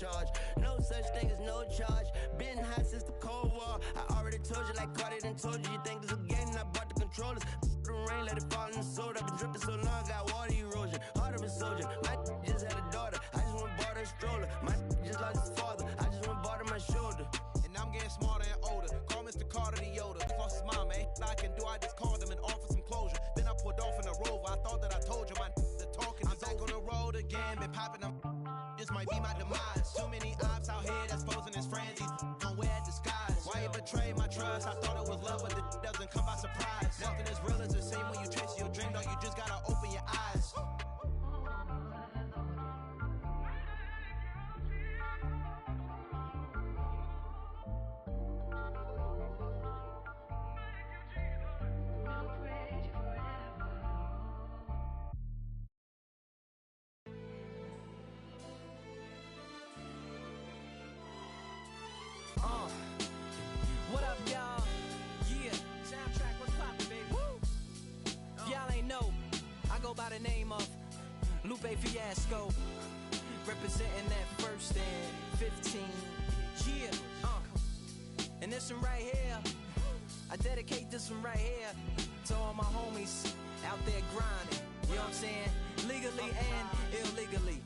charge. No such thing as no charge. Been hot since the Cold War. I already told you like Cardi done told you. You think this a game and I bought the controllers. The rain, let it fall in the soda. I've been dripping so long, got water erosion. Heart of a soldier. My just had a daughter. I just went bought her a stroller. My just lost his father. I just went bought her my shoulder. And I'm getting smarter and older. Call Mr. Carter the Yoda. He lost his mom, man. I can do, I just called him and offered some closure. Then I pulled off in a Rover. I thought that I told you my the talking. I'm back on the road again, been popping them. This might be my demise. Too many ops out here that's posing as friends. These don't wear disguise. Why you betray my trust? I thought it was love, but it doesn't come by surprise. Nothing as real as the same when you chase your dream, though. You just gotta open your eyes. What up, y'all? Yeah, soundtrack, what's poppin', baby? Woo! Y'all ain't know, I go by the name of Lupe Fiasco, representing that first and 15. Yeah, and this one right here, I dedicate this one right here to all my homies out there grinding. You know what I'm saying? Legally and illegally.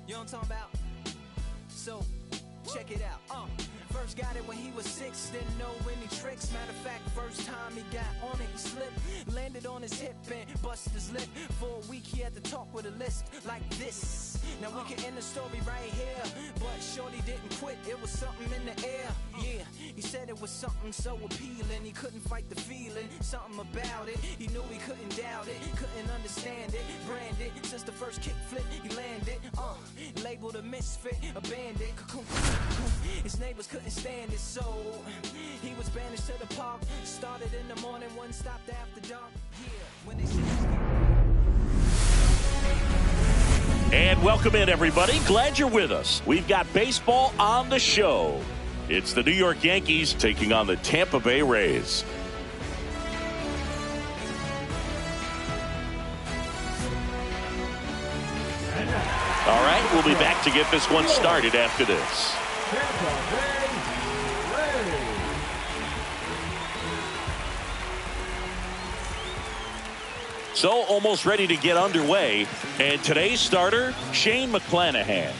You know what I'm talking about? So, check it out. First got it when he was 6, didn't know any tricks. Matter of fact, first time he got on it, he slipped. Landed on his hip and busted his lip. For a week he had to talk with a lisp like this. Now we can end the story right here, but shorty didn't quit, it was something in the air. Yeah, he said it was something so appealing. He couldn't fight the feeling, something about it. He knew he couldn't doubt it, couldn't understand it. Branded, since the first kick flip, he landed. Labeled a misfit, a bandit. His neighbors couldn't stand it, so he was banished to the park. Started in the morning, one stopped after dark. Yeah, when they said. And welcome in, everybody. Glad you're with us. We've got baseball on the show. It's the New York Yankees taking on the Tampa Bay Rays. All right, we'll be back to get this one started after this. Tampa Bay Rays. So almost ready to get underway. And today's starter, Shane McClanahan.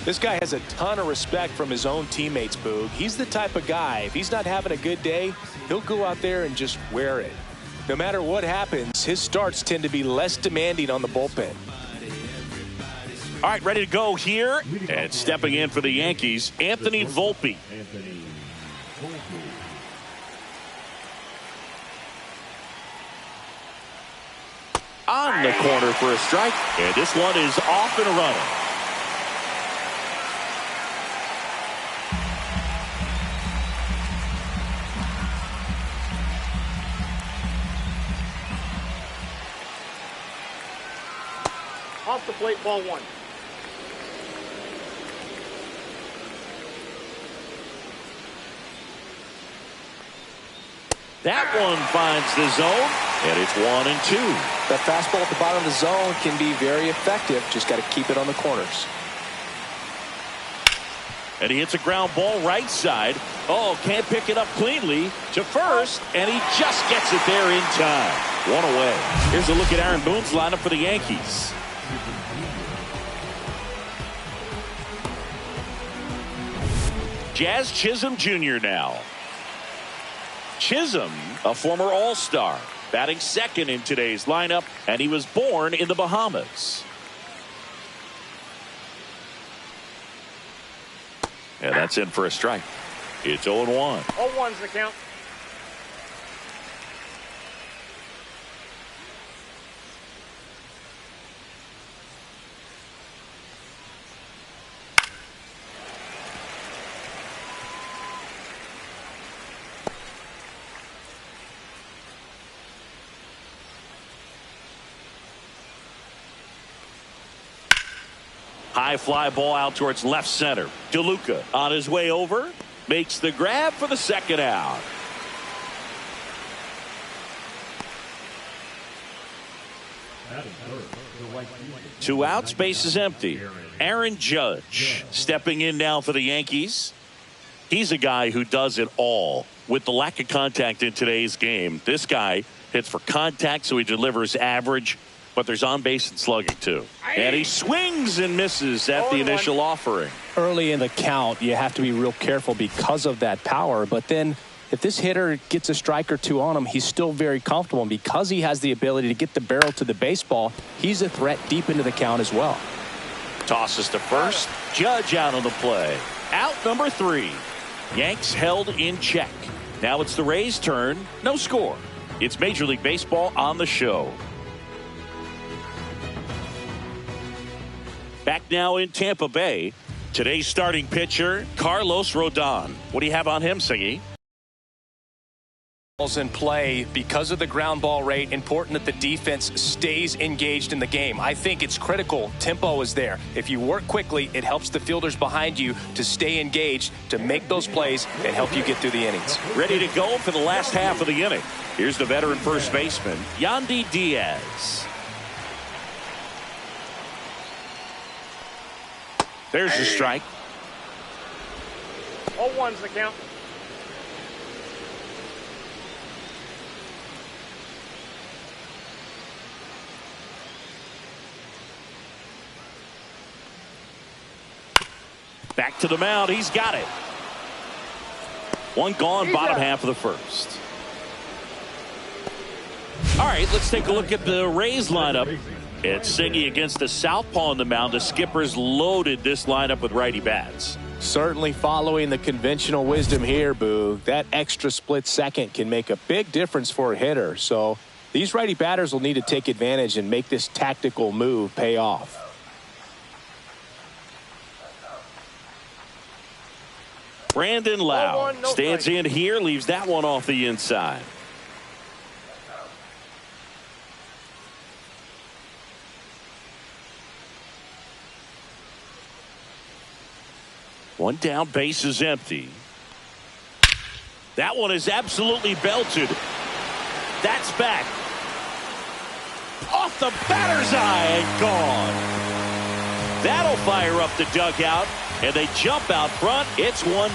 This guy has a ton of respect from his own teammates, Boog. He's the type of guy, if he's not having a good day, he'll go out there and just wear it. No matter what happens, his starts tend to be less demanding on the bullpen. All right, ready to go here. And stepping in for the Yankees, Anthony Volpe. On the corner for a strike. And this one is off and running. Off the plate, ball one. That one finds the zone, and it's 1-2. That fastball at the bottom of the zone can be very effective. Just got to keep it on the corners. And he hits a ground ball right side. Oh, can't pick it up cleanly to first, and he just gets it there in time. One away. Here's a look at Aaron Boone's lineup for the Yankees. Jazz Chisholm Jr. now. Chisholm, a former All-Star, batting second in today's lineup, and he was born in the Bahamas. And that's in for a strike. It's 0-1. 0-1's the count. High fly ball out towards left center. DeLuca on his way over. Makes the grab for the second out. That is hurt. 2 outs, base is empty. Aaron Judge stepping in now for the Yankees. He's a guy who does it all. With the lack of contact in today's game, this guy hits for contact, so he delivers average, but there's on base and slugging too. And he swings and misses at the initial offering. Early in the count, you have to be real careful because of that power, but then if this hitter gets a strike or two on him, he's still very comfortable. And because he has the ability to get the barrel to the baseball, he's a threat deep into the count as well. Tosses to first. Judge out on the play. Out number 3. Yanks held in check. Now it's the Rays' turn. No score. It's Major League Baseball on the show. Back now in Tampa Bay. Today's starting pitcher, Carlos Rodon. What do you have on him, Singy? In play because of the ground ball rate. Important that the defense stays engaged in the game. I think it's critical. Tempo is there. If you work quickly, it helps the fielders behind you to stay engaged, to make those plays and help you get through the innings. Ready to go for the last half of the inning. Here's the veteran first baseman, Yandy Diaz. There's the strike. 0-1's the count. Back to the mound. He's got it. One gone, bottom half of the first. All right, let's take a look at the Rays lineup. It's Singy against the southpaw on the mound. The skipper's loaded this lineup with righty bats. Certainly following the conventional wisdom here, Boog. That extra split second can make a big difference for a hitter. So these righty batters will need to take advantage and make this tactical move pay off. Brandon Lau stands in here, leaves that one off the inside. One down, base is empty. That one is absolutely belted. That's back. Off the batter's eye and gone. That'll fire up the dugout. And they jump out front. It's 1-0.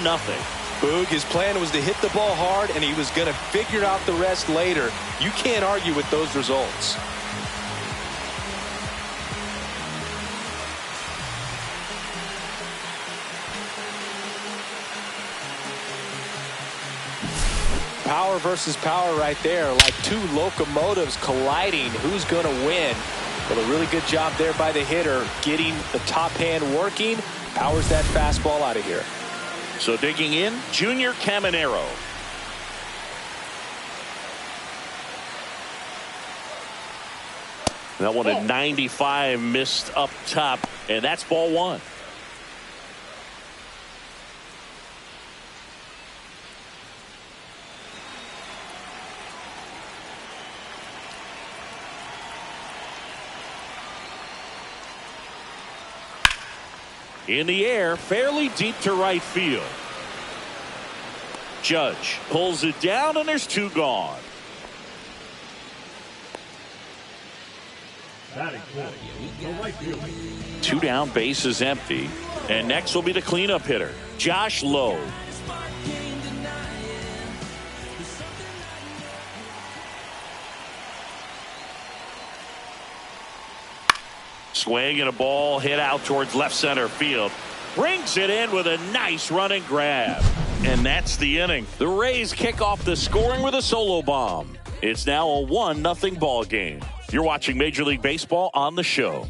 Boog, his plan was to hit the ball hard, and he was going to figure out the rest later. You can't argue with those results. Power versus power right there, like two locomotives colliding. Who's going to win? Well, a really good job there by the hitter, getting the top hand working. Powers that fastball out of here. So digging in, Junior Caminero. That one at 95 missed up top, and that's ball 1. In the air, fairly deep to right field. Judge pulls it down, and there's 2 gone. Two down, base is empty. And next will be the cleanup hitter, Josh Lowe. Swing and a ball hit out towards left center field. Brings it in with a nice running grab. And that's the inning. The Rays kick off the scoring with a solo bomb. It's now a 1-0 ball game. You're watching Major League Baseball on the show.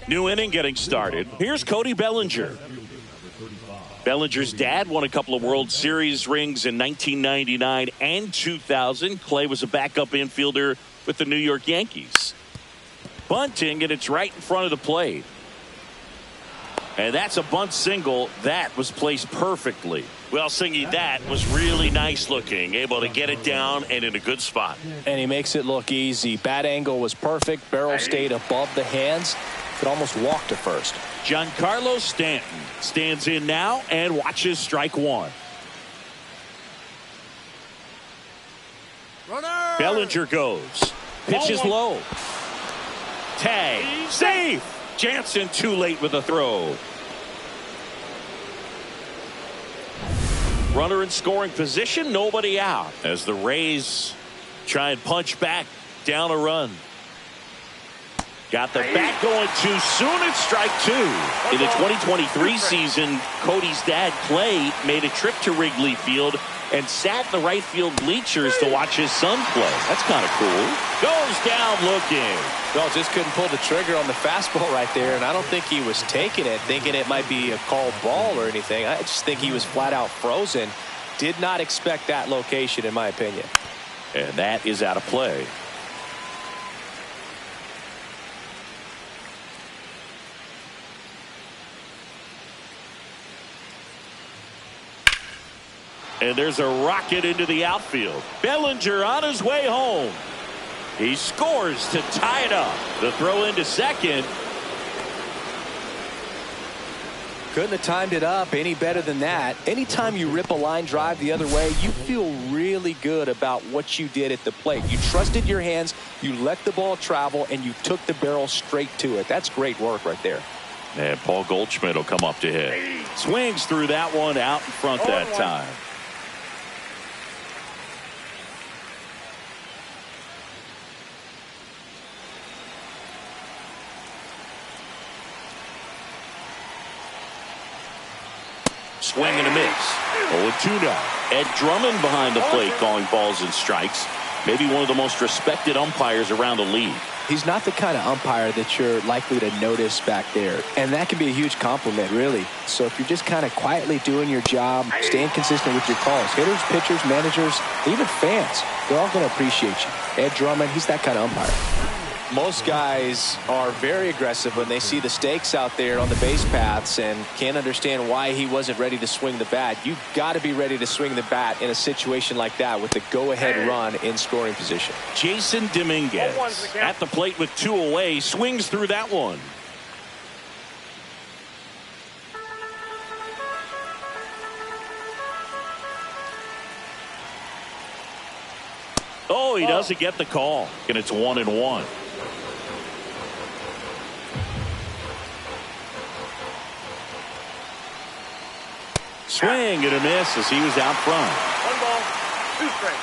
New inning getting started. Here's Cody Bellinger. Bellinger's dad won a couple of World Series rings in 1999 and 2000. Clay was a backup infielder with the New York Yankees. Bunting, and it's right in front of the plate. And that's a bunt single. That was placed perfectly. Well, Singy, that was really nice looking. Able to get it down and in a good spot. And he makes it look easy. Bat angle was perfect. Barrel stayed above the hands. Could almost walk to first. Giancarlo Stanton stands in now and watches strike 1. Bellinger goes. Pitch is low. Tag. Safe. Jansen too late with the throw. Runner in scoring position. Nobody out. As the Rays try and punch back down a run. Got the bat going too soon. It's strike two. In the 2023 season, Cody's dad, Clay, made a trip to Wrigley Field and sat in the right field bleachers to watch his son play. That's kind of cool. Goes down looking. Well, just couldn't pull the trigger on the fastball right there, and I don't think he was taking it, thinking it might be a called ball or anything. I just think he was flat out frozen. Did not expect that location, in my opinion. And that is out of play. And there's a rocket into the outfield. Bellinger on his way home. He scores to tie it up. The throw into second. Couldn't have timed it up any better than that. Anytime you rip a line drive the other way, you feel really good about what you did at the plate. You trusted your hands, you let the ball travel, and you took the barrel straight to it. That's great work right there. And Paul Goldschmidt will come up to hit. Swings through that one out in front that time. Swing and a miss. 0-2 now. Ed Drummond behind the plate calling balls and strikes. Maybe one of the most respected umpires around the league. He's not the kind of umpire that you're likely to notice back there. And that can be a huge compliment, really. So if you're just kind of quietly doing your job, staying consistent with your calls, hitters, pitchers, managers, even fans, they're all going to appreciate you. Ed Drummond, he's that kind of umpire. Most guys are very aggressive when they see the stakes out there on the base paths and can't understand why he wasn't ready to swing the bat. You've got to be ready to swing the bat in a situation like that with the go-ahead run in scoring position. Jason Dominguez at the plate with two away, swings through that one. Oh, he doesn't get the call, and it's 1-1. Swing and a miss as he was out front. 1 ball, 2 strikes.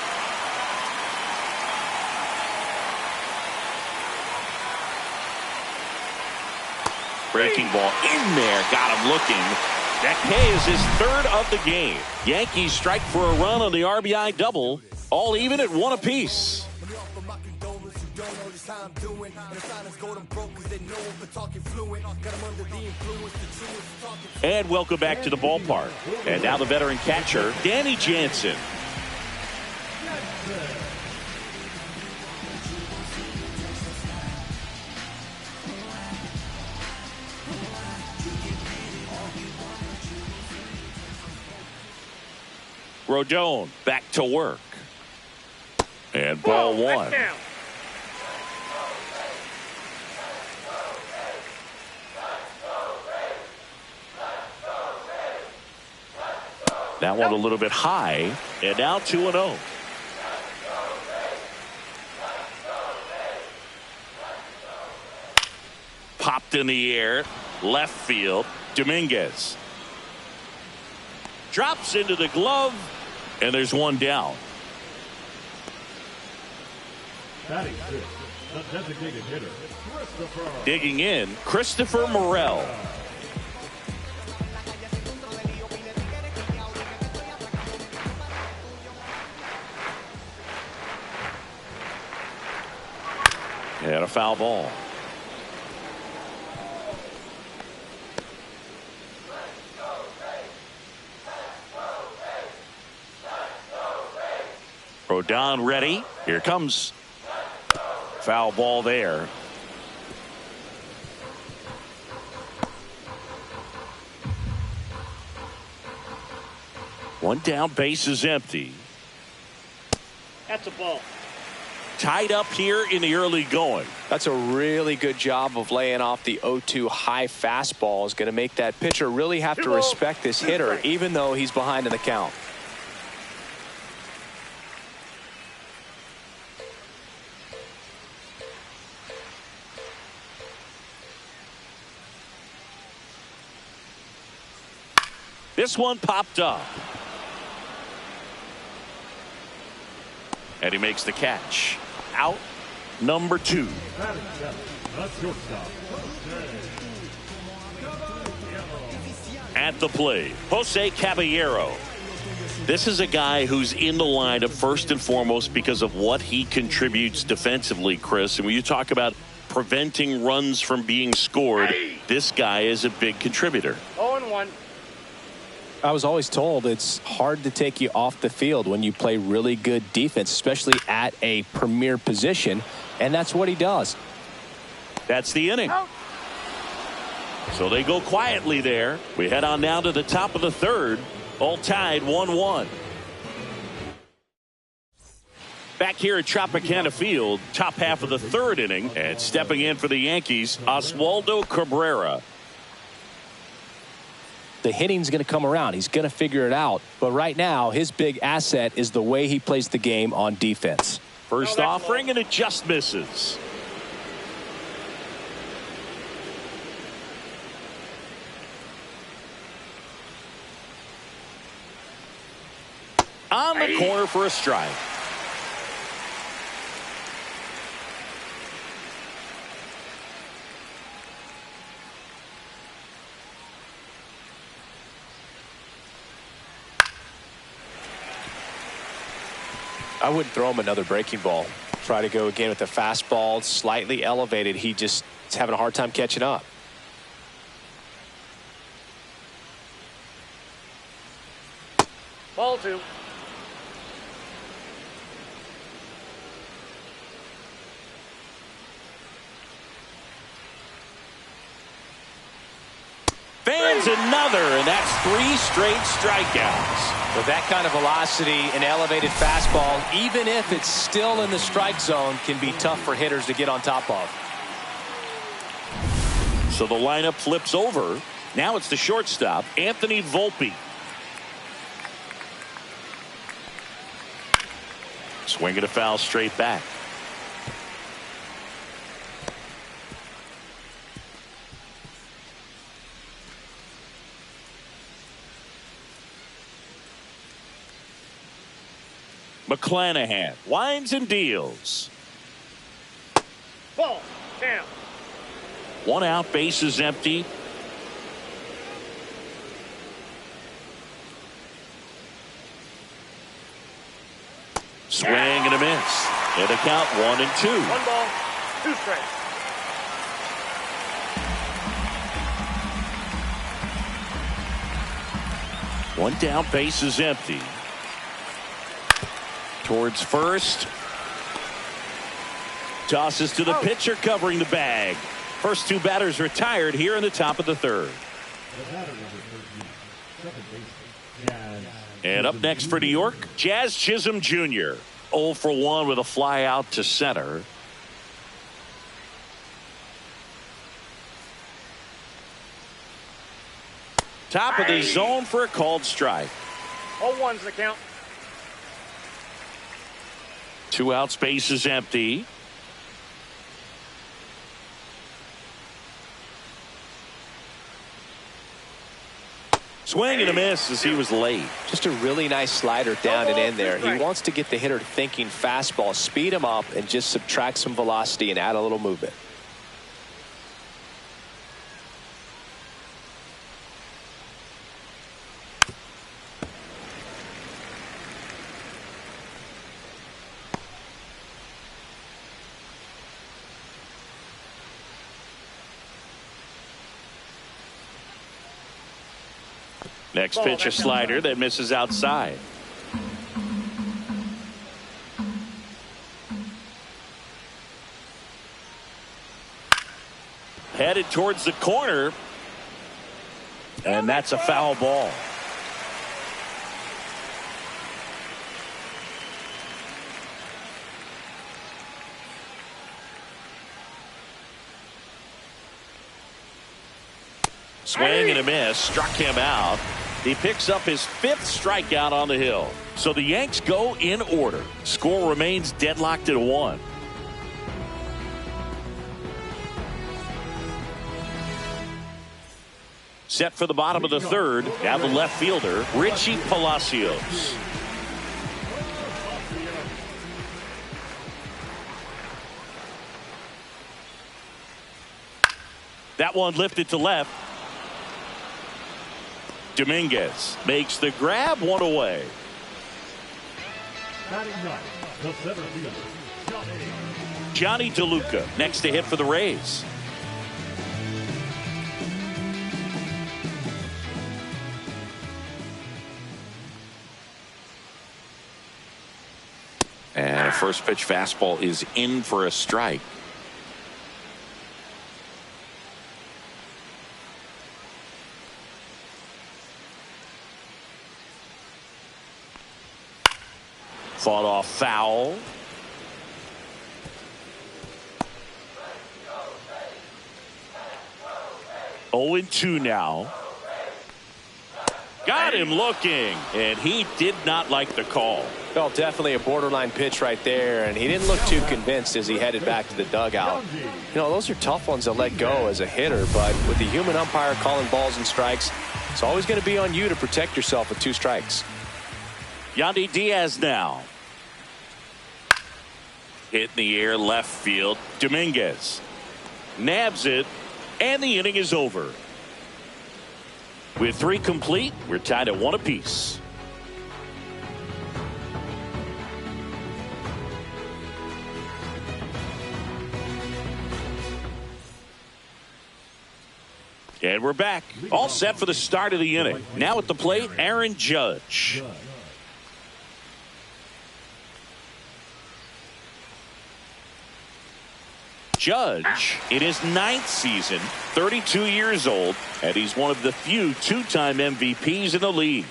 Breaking ball in there, got him looking. That K is his third of the game. Yankees strike for a run on the RBI double, all even at 1 apiece. And welcome back to the ballpark. And now the veteran catcher, Danny Jansen. Rodon back to work. And ball one. That one a little bit high. And now 2-0. Popped in the air. Left field. Dominguez. Drops into the glove. And there's one down. Batting sixth, the designated hitter, Christopher. Digging in, Christopher Morel. And a foul ball. Rodon ready. Here comes. Foul ball there. One down, base is empty. That's a ball. Tied up here in the early going. That's a really good job of laying off the 0-2 high fastball. Is going to make that pitcher really have to respect this hitter, even though he's behind in the count. This one popped up. And he makes the catch. Out number 2. At the plate, Jose Caballero. This is a guy who's in the lineup first and foremost because of what he contributes defensively, Chris. And when you talk about preventing runs from being scored, this guy is a big contributor. 0-1. I was always told it's hard to take you off the field when you play really good defense, especially at a premier position, and that's what he does. That's the inning. So they go quietly there. We head on now to the top of the third. All tied 1-1. Back here at Tropicana Field, top half of the third inning, and stepping in for the Yankees, Oswaldo Cabrera. The hitting's going to come around. He's going to figure it out. But right now, his big asset is the way he plays the game on defense. First offering, and it just misses. On the corner for a strike. I wouldn't throw him another breaking ball. Try to go again with the fastball, slightly elevated. He just is having a hard time catching up. Ball 2. Fans another, and that's 3 straight strikeouts. With that kind of velocity, an elevated fastball, even if it's still in the strike zone, can be tough for hitters to get on top of. So the lineup flips over. Now it's the shortstop, Anthony Volpe. Swing and a foul straight back. McClanahan winds and deals. Ball. Down. 1 out, base is empty. Swing and a miss. And a count 1-2. 1 ball, 2 strikes. One down, base is empty. Towards first. Tosses to the pitcher covering the bag. First 2 batters retired here in the top of the third. And up next for New York, Jazz Chisholm Jr. 0 for 1 with a fly out to center. Top of the zone for a called strike. 0-1's the count. 2 outs, base is empty. Swing and a miss as he was late. Just a really nice slider down and in there. He wants to get the hitter thinking fastball, speed him up, and just subtract some velocity and add a little movement. Next pitch, a slider that misses outside. Headed towards the corner. And that's a foul ball. Swing and a miss. Struck him out. He picks up his 5th strikeout on the hill. So the Yanks go in order. Score remains deadlocked at 1. Set for the bottom of the third. Now the left fielder, Richie Palacios. That one lifted to left. Dominguez makes the grab, one away. The center fielder, Johnny DeLuca next to hit for the Rays. And a first pitch fastball is in for a strike. Fought off foul. Oh, 2 now. Got him looking, and he did not like the call. Well, definitely a borderline pitch right there, and he didn't look too convinced as he headed back to the dugout. You know, those are tough ones to let go as a hitter, but with the human umpire calling balls and strikes, it's always going to be on you to protect yourself with 2 strikes. Yandy Diaz now. Hit in the air, left field. Dominguez nabs it, and the inning is over. With 3 complete, we're tied at 1 apiece. And we're back. All set for the start of the inning. Now at the plate, Aaron Judge. Judge in his 9th season, 32 years old, and he's one of the few 2-time MVPs in the league.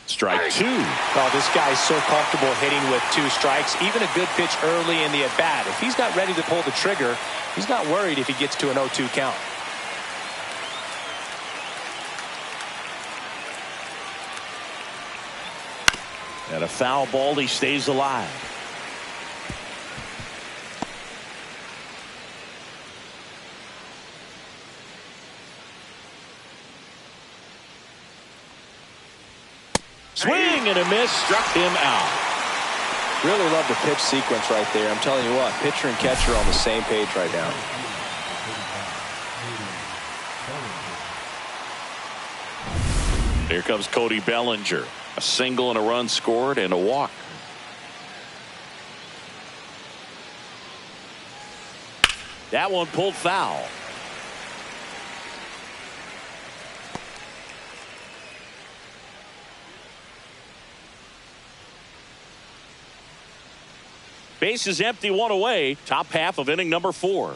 Strike 2. Oh, this guy's so comfortable hitting with 2 strikes, even a good pitch early in the at-bat. If he's not ready to pull the trigger, he's not worried if he gets to an 0-2 count. And a foul ball, he stays alive. Swing and a miss, struck him out. Really love the pitch sequence right there. I'm telling you what, pitcher and catcher are on the same page right now. Here comes Cody Bellinger. A single and a run scored and a walk. That one pulled foul. Base is empty, 1 away. Top half of inning number 4.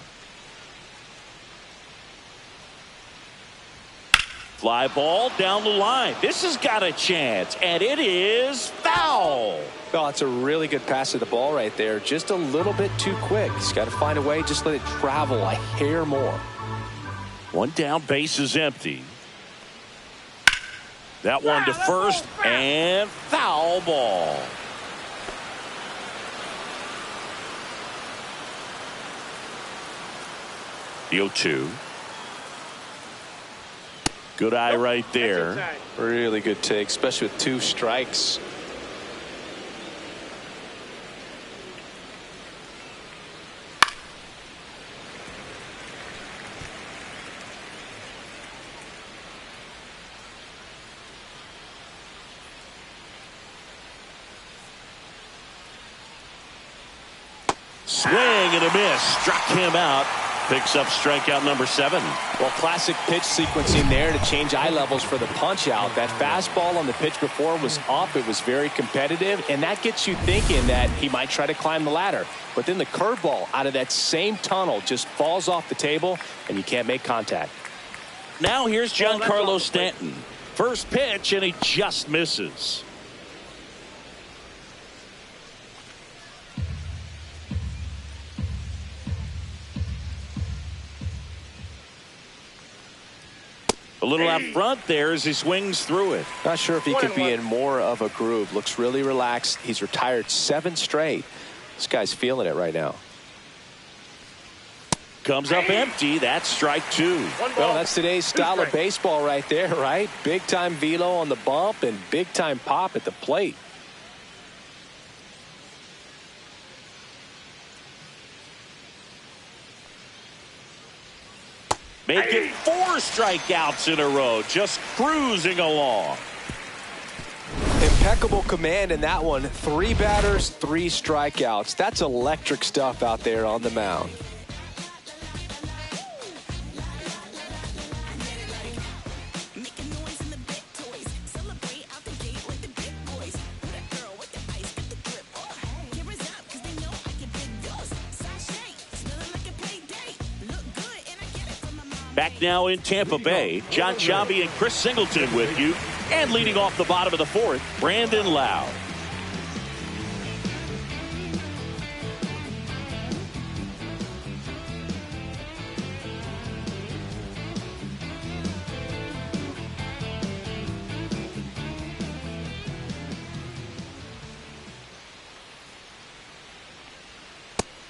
Fly ball down the line. This has got a chance, and it is foul. Well, it's a really good pass of the ball right there. Just a little bit too quick. He's got to find a way. Just let it travel a hair more. 1 down, base is empty. That one to first, and foul ball. The 0-2. Good eye right there. Really good take, especially with 2 strikes. Swing and a miss. Struck him out. Picks up strikeout number 7. Well, classic pitch sequencing there to change eye levels for the punch out. That fastball on the pitch before was up. It was very competitive, and that gets you thinking that he might try to climb the ladder. But then the curveball out of that same tunnel just falls off the table, and you can't make contact. Now here's Giancarlo Stanton. First pitch, and he just misses. A little out front there as he swings through it. Not sure if he could be in more of a groove. Looks really relaxed. He's retired 7 straight. This guy's feeling it right now. Comes up empty. That's strike two. Well, that's today's style of baseball right there, right? Big-time velo on the bump and big-time pop at the plate. Make it 4 strikeouts in a row. Just cruising along. Impeccable command in that one. 3 batters, 3 strikeouts. That's electric stuff out there on the mound. Back now in Tampa Bay, John Sciambi and Chris Singleton with you. And leading off the bottom of the 4th, Brandon Lowe.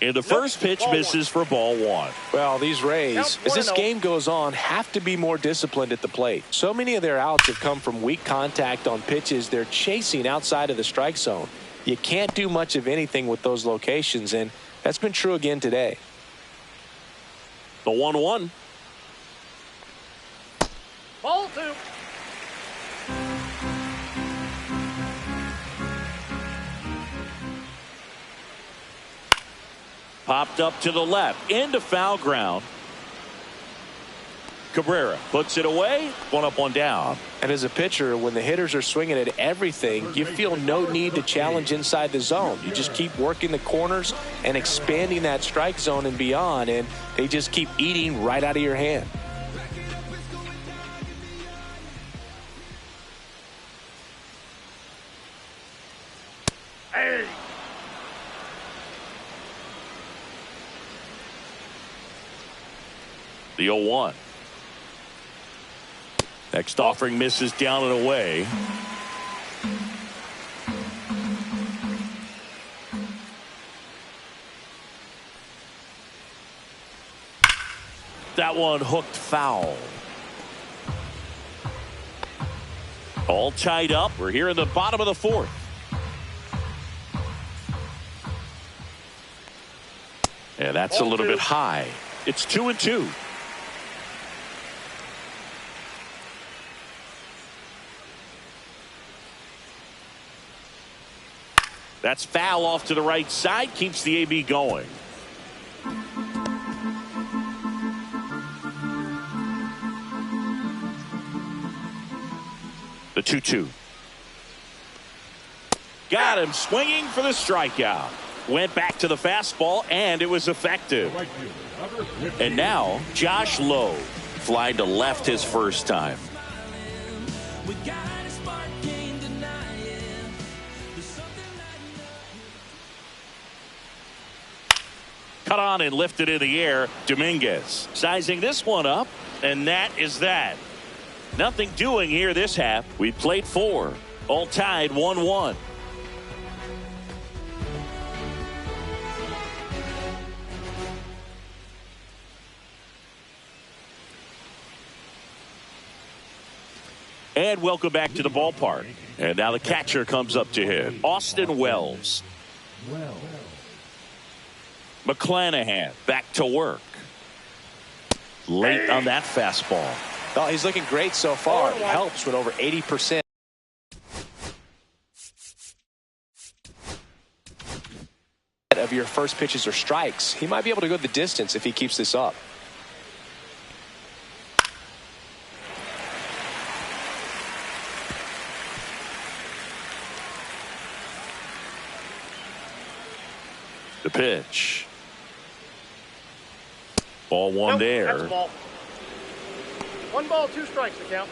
And the first pitch misses for ball 1. Well, these Rays, as this game goes on, have to be more disciplined at the plate. So many of their outs have come from weak contact on pitches they're chasing outside of the strike zone. You can't do much of anything with those locations, and that's been true again today. The 1-1. Ball 2. Popped up to the left, into foul ground. Cabrera puts it away, 1 up, 1 down. And as a pitcher, when the hitters are swinging at everything, you feel no need to challenge inside the zone. You just keep working the corners and expanding that strike zone and beyond, and they just keep eating right out of your hand. Hey. The 0-1. Next offering misses down and away. That one hooked foul. All tied up. We're here in the bottom of the 4th. Yeah, that's a little bit high. It's 2-2. That's foul off to the right side. Keeps the AB going. The 2-2. Got him swinging for the strikeout. Went back to the fastball, and it was effective. And now, Josh Lowe flying to left his first time. Cut on and lifted in the air. Dominguez sizing this one up, and that is that. Nothing doing here this half. We played 4. All tied 1-1. And welcome back to the ballpark. And now the catcher comes up to hit. Austin Wells. McClanahan back to work. Late on that fastball. Oh, he's looking great so far. It helps when over 80% of your first pitches are strikes. He might be able to go the distance if he keeps this up. The pitch. Ball 1 there. That's a ball. 1 ball, 2 strikes to count.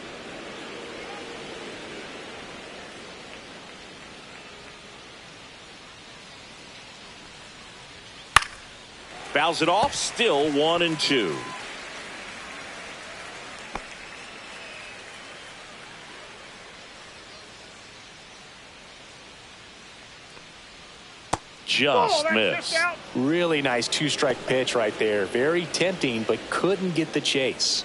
Fouls it off. Still 1-2. just missed. Really nice two-strike pitch right there. Very tempting, but couldn't get the chase.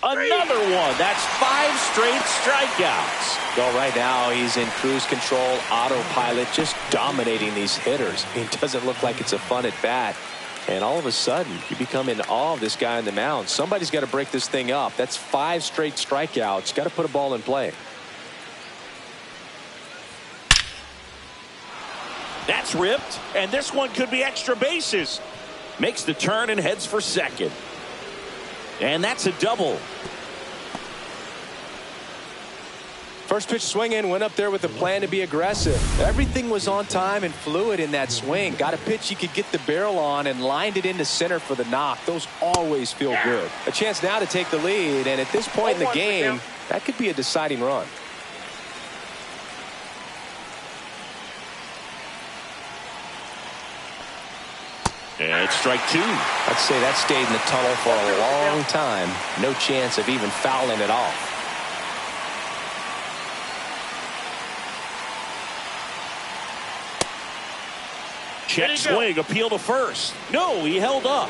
Another one. That's 5 straight strikeouts. Well, right now he's in cruise control, autopilot, just dominating these hitters. It doesn't look like it's a fun at bat. And all of a sudden, you become in awe of this guy on the mound. Somebody's got to break this thing up. That's 5 straight strikeouts. Got to put a ball in play. That's ripped, and this one could be extra bases. Makes the turn and heads for second. And that's a double. First pitch swinging, went up there with a plan to be aggressive. Everything was on time and fluid in that swing. Got a pitch you could get the barrel on and lined it into center for the knock. Those always feel good. A chance now to take the lead, and at this point in the game, that could be a deciding run. And it's strike 2. I'd say that stayed in the tunnel for a long time. No chance of even fouling it off. Check swing, appeal to first. No, he held up.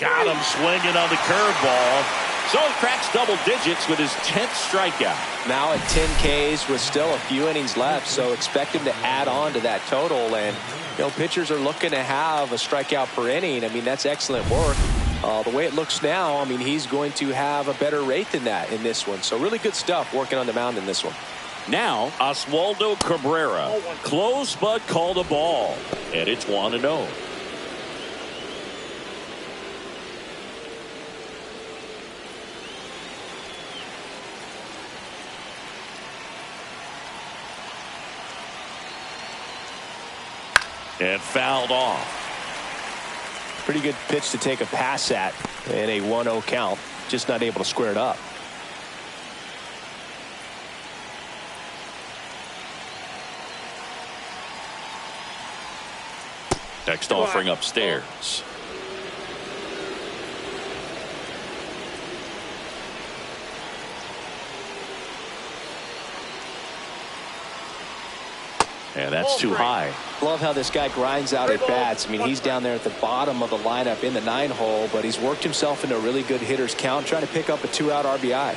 Got him swinging on the curveball. So he cracks double digits with his 10th strikeout. Now at 10 Ks with still a few innings left, so expect him to add on to that total. And, you know, pitchers are looking to have a strikeout per inning. I mean, that's excellent work. The way it looks now, I mean, he's going to have a better rate than that in this one. So really good stuff working on the mound in this one. Now, Oswaldo Cabrera. Close, but called a ball. And it's 1-0. And fouled off. Pretty good pitch to take a pass at in a 1-0 count. Just not able to square it up. Next offering upstairs. And that's too high. Love how this guy grinds out at bats. I mean, he's down there at the bottom of the lineup in the 9-hole, but he's worked himself into a really good hitter's count, trying to pick up a 2-out RBI.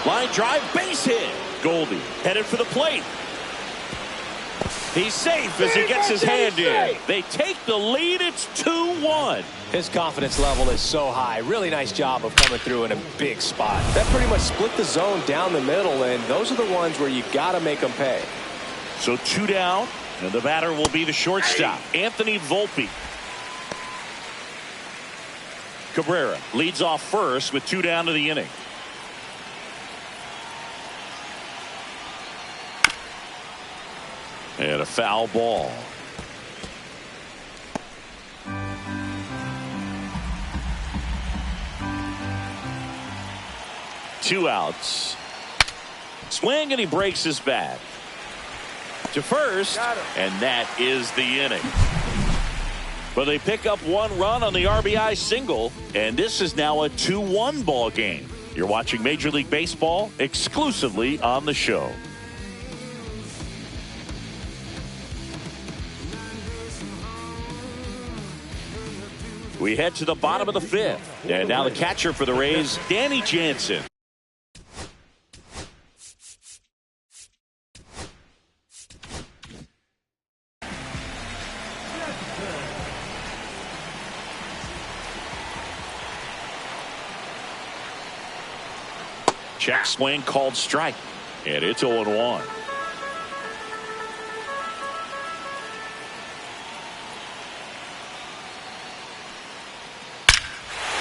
Line drive, base hit. Goldie headed for the plate. He's safe as he gets his hand in. They take the lead. It's 2-1. His confidence level is so high. Really nice job of coming through in a big spot. That pretty much split the zone down the middle, and those are the ones where you got to make them pay. So 2 down, and the batter will be the shortstop, Anthony Volpe. Cabrera leads off first with 2 down to the inning. And a foul ball. Two outs. Swing, and he breaks his bat. To first, and that is the inning. But they pick up 1 run on the RBI single, and this is now a 2-1 ball game. You're watching Major League Baseball exclusively on the show. We head to the bottom of the 5th. And now the catcher for the Rays, Danny Jansen. Check swing called strike. And it's 0-1.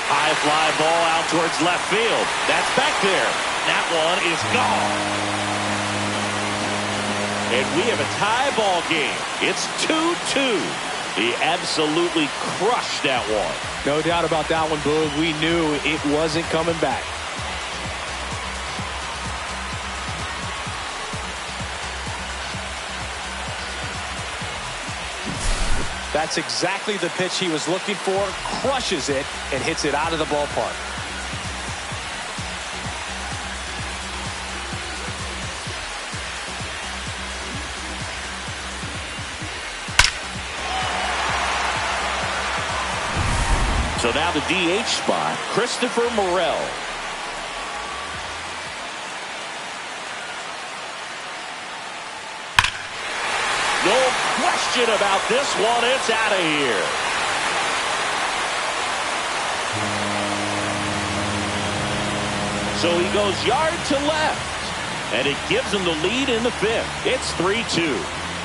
High fly ball out towards left field. That's back there. That one is gone. And we have a tie ball game. It's 2-2. He absolutely crushed that one. No doubt about that one, Boog. We knew it wasn't coming back. That's exactly the pitch he was looking for. Crushes it and hits it out of the ballpark. So now the DH spot, Christopher Morel. No question about this one. It's out of here. So he goes yard to left, and it gives him the lead in the fifth. It's 3-2.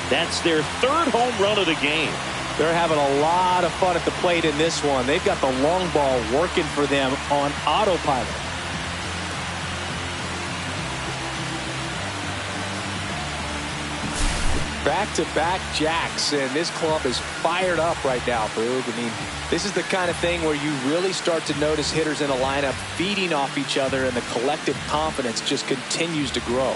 That's their third home run of the game. They're having a lot of fun at the plate in this one. They've got the long ball working for them on autopilot. Back-to-back jacks, and this club is fired up right now, Boog. I mean, this is the kind of thing where you really start to notice hitters in a lineup feeding off each other, and the collective confidence just continues to grow.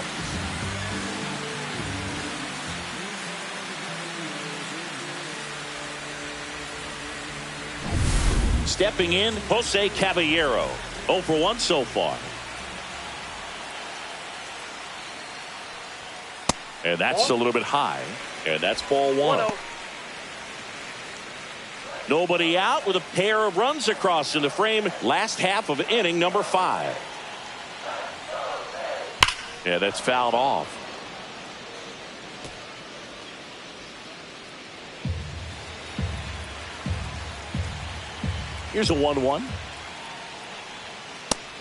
Stepping in, Jose Caballero. 0 for 1 so far. And that's a little bit high. And that's ball one. 1-0. Nobody out with a pair of runs across in the frame. Last half of inning number 5. Yeah, that's fouled off. Here's a 1-1.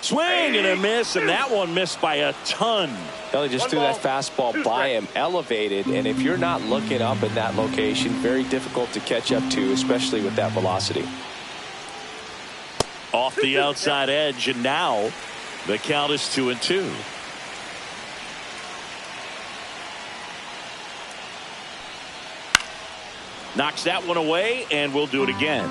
Swing and a miss, and that one missed by a ton. Kelly just threw that fastball by him, elevated, and if you're not looking up in that location, very difficult to catch up to, especially with that velocity. Off the outside edge, and now the count is 2-2. Knocks that one away, and we'll do it again.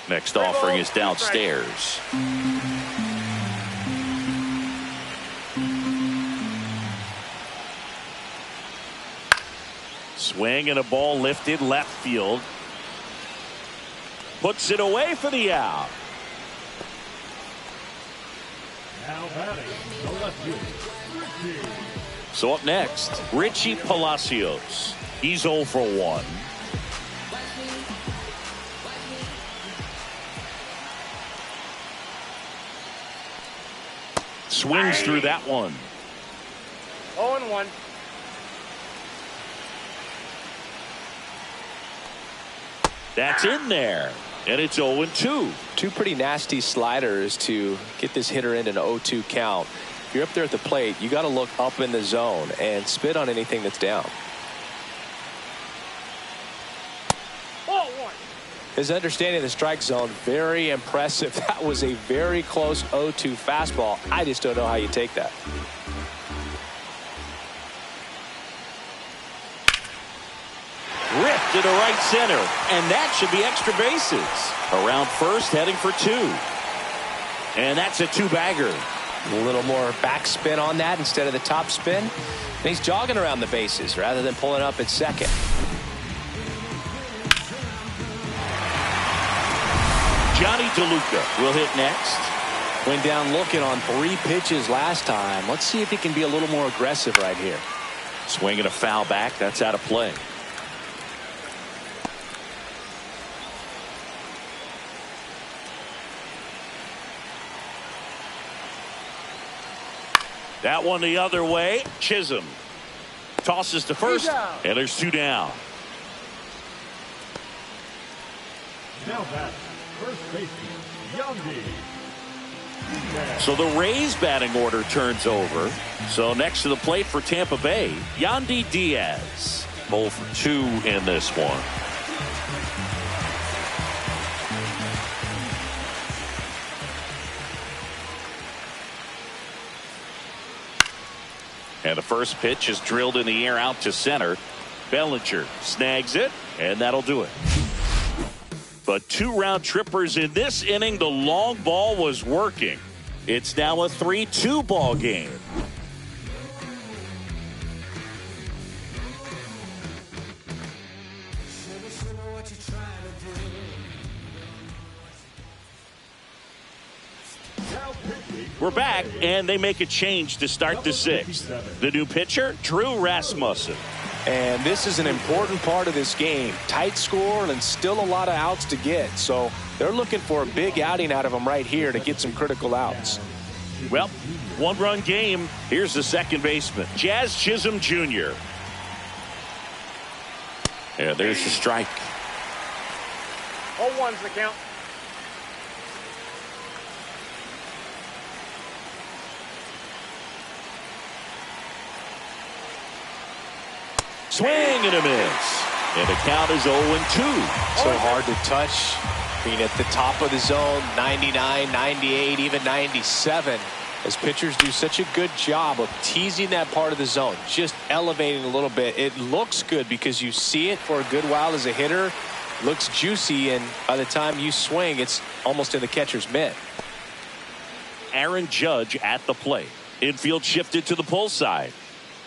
Next offering is downstairs. Swing and a ball lifted left field. Puts it away for the out. Now batting, the left field, Richie. So up next, Richie Palacios. He's 0 for 1. Swings through that one. 0-1. That's in there. And it's 0-2. Two pretty nasty sliders to get this hitter in an 0-2 count. If you're up there at the plate, you got to look up in the zone and spit on anything that's down. His understanding of the strike zone, very impressive. That was a very close 0-2 fastball. I just don't know how you take that. Ripped to right center, and that should be extra bases. Around first, heading for 2. And that's a 2-bagger. A little more backspin on that instead of the top spin. And he's jogging around the bases rather than pulling up at second. Johnny DeLuca will hit next. Went down looking on 3 pitches last time. Let's see if he can be a little more aggressive right here. Swinging a foul back. That's out of play. That one the other way. Chisholm tosses to first, and there's 2 down. Now back, first baseman, Yandy. So the Rays batting order turns over. So next to the plate for Tampa Bay, Yandy Diaz. 0 for 2 in this one. And the first pitch is drilled in the air out to center. Bellinger snags it, and that'll do it. But 2 round trippers in this inning. The long ball was working. It's now a 3-2 ball game. We're back, and they make a change to start the 6th. The new pitcher, Drew Rasmussen. And this is an important part of this game. Tight score and still a lot of outs to get. So they're looking for a big outing out of him right here to get some critical outs. Well, 1-run game. Here's the second baseman, Jazz Chisholm Jr. Yeah, there's the strike. 0-1's the count. Swing and a miss. And the count is 0-2. So hard to touch. Being at the top of the zone, 99, 98, even 97. As pitchers do such a good job of teasing that part of the zone, just elevating a little bit. It looks good because you see it for a good while as a hitter. Looks juicy, and by the time you swing, it's almost in the catcher's mitt. Aaron Judge at the plate. Infield shifted to the pull side.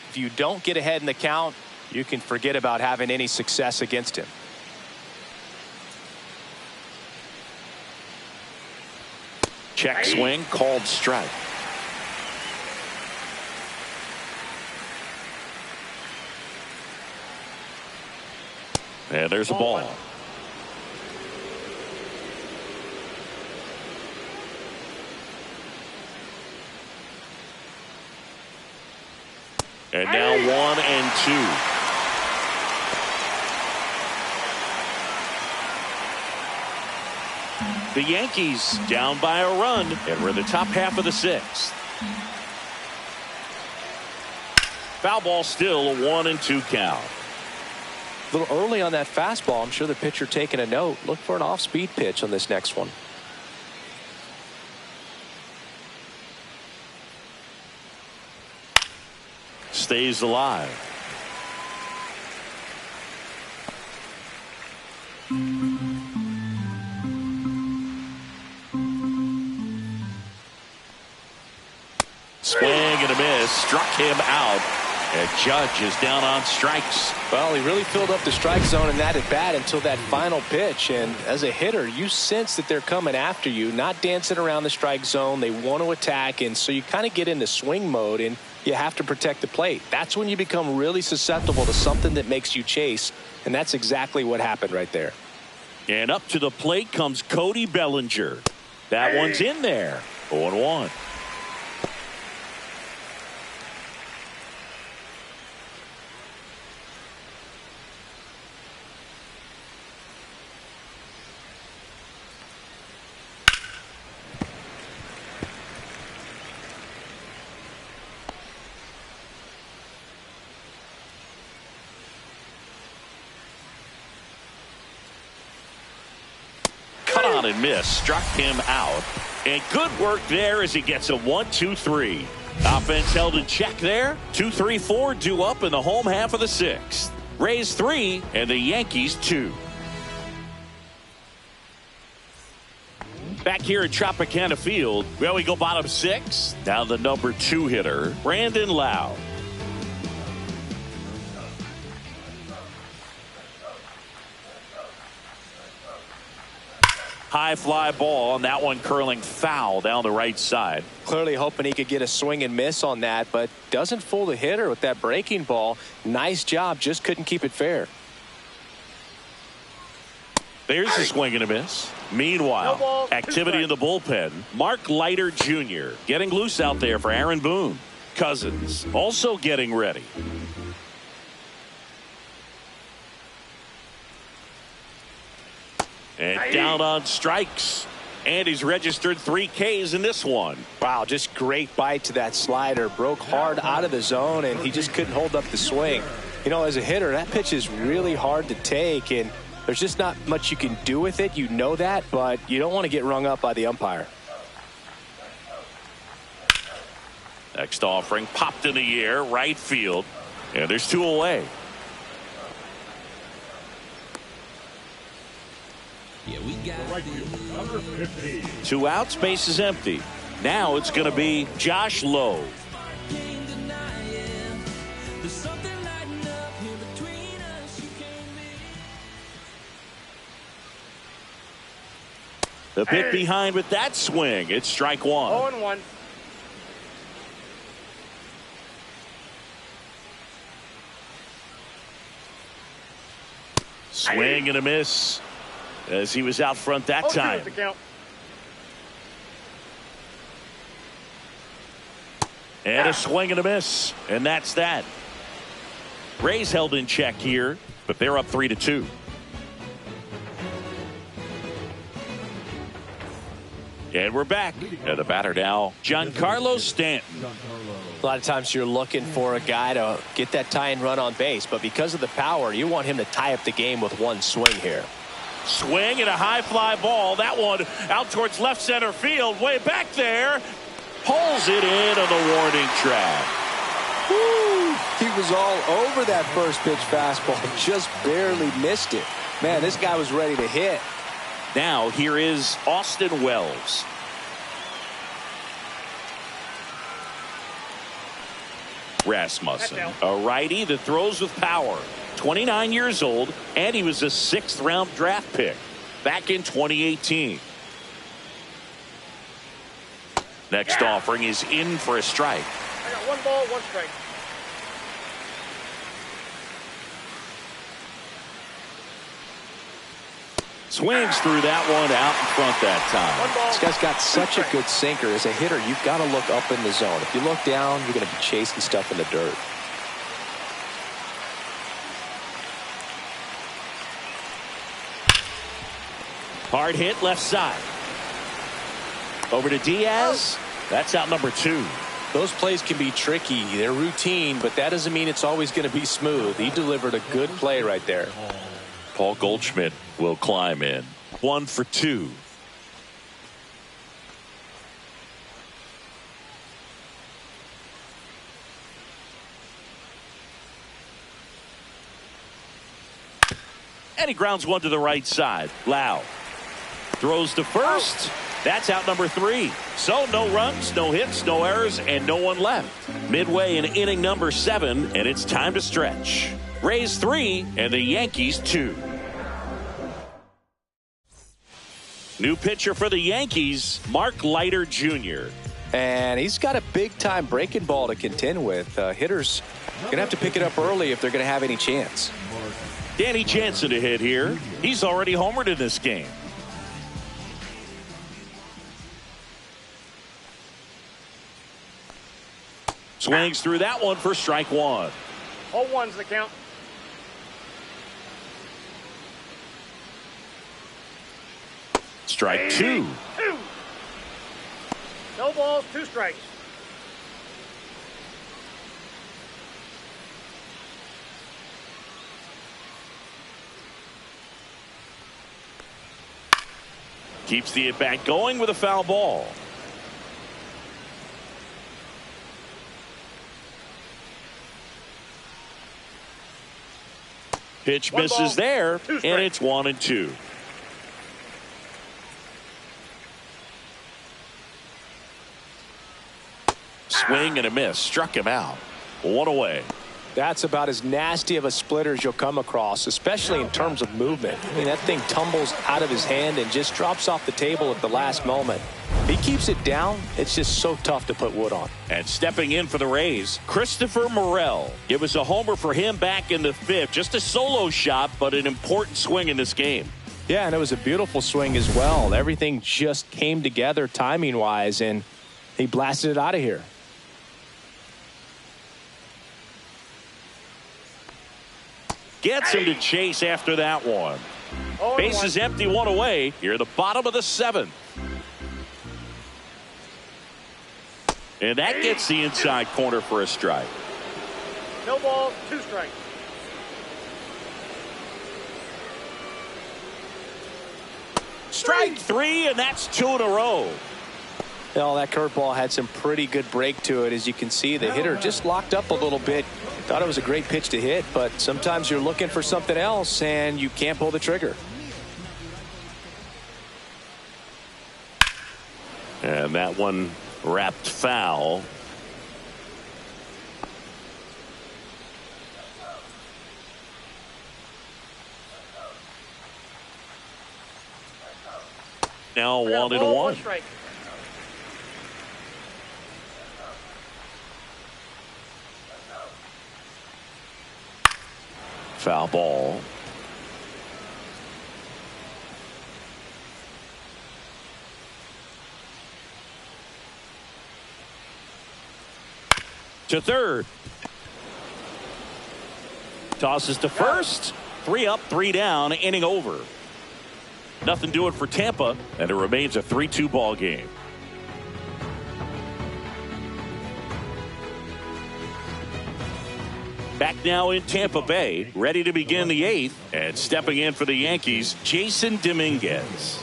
If you don't get ahead in the count, you can forget about having any success against him. Check swing, called strike. And there's a ball. And now 1-2. The Yankees down by a run, and we're in the top half of the 6th. Foul ball, still a 1-2 count. A little early on that fastball. I'm sure the pitcher taking a note. Look for an off-speed pitch on this next one. Stays alive. Swing and a miss. Struck him out. And Judge is down on strikes. Well, he really filled up the strike zone in that at bat until that final pitch. And as a hitter, you sense that they're coming after you, not dancing around the strike zone. They want to attack, and so you kind of get into swing mode, and you have to protect the plate. That's when you become really susceptible to something that makes you chase, and that's exactly what happened right there. And up to the plate comes Cody Bellinger. That one's in there. 0-1. And miss, struck him out, and good work there as he gets a 1-2-3. Offense held in check there. 2-3-4 due up in the home half of the 6th. Rays 3 and the Yankees 2. Back here at Tropicana Field, well, we go bottom 6. Now the number 2 hitter, Brandon Lowe. High fly ball, and that one curling foul down the right side. Clearly hoping he could get a swing and miss on that, but doesn't fool the hitter with that breaking ball. Nice job, just couldn't keep it fair. There's a swing and a miss. Meanwhile, activity in the bullpen. Mark Leiter Jr. getting loose out there for Aaron Boone. Cousins also getting ready. And down on strikes. And he's registered 3 Ks in this one. Wow, just great bite to that slider. Broke hard out of the zone, and he just couldn't hold up the swing. You know, as a hitter, that pitch is really hard to take, and there's just not much you can do with it. You know that, but you don't want to get rung up by the umpire. Next offering popped in the air, right field, and there's 2 away. Right field, number 50. 2 outs, base is empty. Now it's going to be Josh Lowe. The pick behind with that swing. It's strike 1. 0-1. Swing and a miss as he was out front that time. The count. And a swing and a miss, and that's that. Rays held in check here, but they're up 3-2. And we're back. And the batter now, Giancarlo Stanton. A lot of times you're looking for a guy to get that tying run on base, but because of the power, you want him to tie up the game with one swing here. Swing and a high fly ball. That one out towards left center field. Way back there. Pulls it in on the warning track. Woo! He was all over that first pitch fastball. Just barely missed it. Man, this guy was ready to hit. Now here is Austin Wells. Rasmussen, a righty that throws with power. 29 years old, and he was a 6th round draft pick back in 2018. Next offering is in for a strike. I got 1 ball, 1 strike. Swings through that one out in front that time. This guy's got such a good sinker. As a hitter, you've got to look up in the zone. If you look down, you're going to be chasing stuff in the dirt. Hard hit left side. Over to Diaz. That's out number 2. Those plays can be tricky. They're routine, but that doesn't mean it's always going to be smooth. He delivered a good play right there. Paul Goldschmidt will climb in. 1 for 2. And he grounds one to the right side. Lau throws to first. That's out number 3. So no runs, no hits, no errors, and no one left. Midway in inning number 7, and it's time to stretch. Rays 3 and the Yankees 2. New pitcher for the Yankees, Mark Leiter Jr. And he's got a big-time breaking ball to contend with. Hitters going to have to pick it up early if they're going to have any chance. Danny Jansen to hit here. He's already homered in this game. Swings through that one for strike 1. 0-1's the count. Strike 2. No balls, 2 strikes. Keeps the at-bat going with a foul ball. Pitch misses there, and it's 1-2. Swing and a miss. Struck him out. 1 away. That's about as nasty of a splitter as you'll come across, especially in terms of movement. I mean, that thing tumbles out of his hand and just drops off the table at the last moment. If he keeps it down, it's just so tough to put wood on. And stepping in for the Rays, Christopher Morel. It was a homer for him back in the 5th. Just a solo shot, but an important swing in this game. Yeah, and it was a beautiful swing as well. Everything just came together timing-wise, and he blasted it out of here. Gets him to chase after that one. Base is empty, 1 away. Here at the bottom of the 7th. And that gets the inside corner for a strike. No balls, 2 strikes. Strike 3, and that's 2 in a row. Well, that curveball had some pretty good break to it. As you can see, the hitter just locked up a little bit. Thought it was a great pitch to hit, but sometimes you're looking for something else and you can't pull the trigger. And that one wrapped foul. Now 1-1. Foul ball. To third. Tosses to first. 3 up, 3 down, inning over. Nothing doing for Tampa, and it remains a 3-2 ball game. Back now in Tampa Bay, ready to begin the 8th, and stepping in for the Yankees, Jason Dominguez.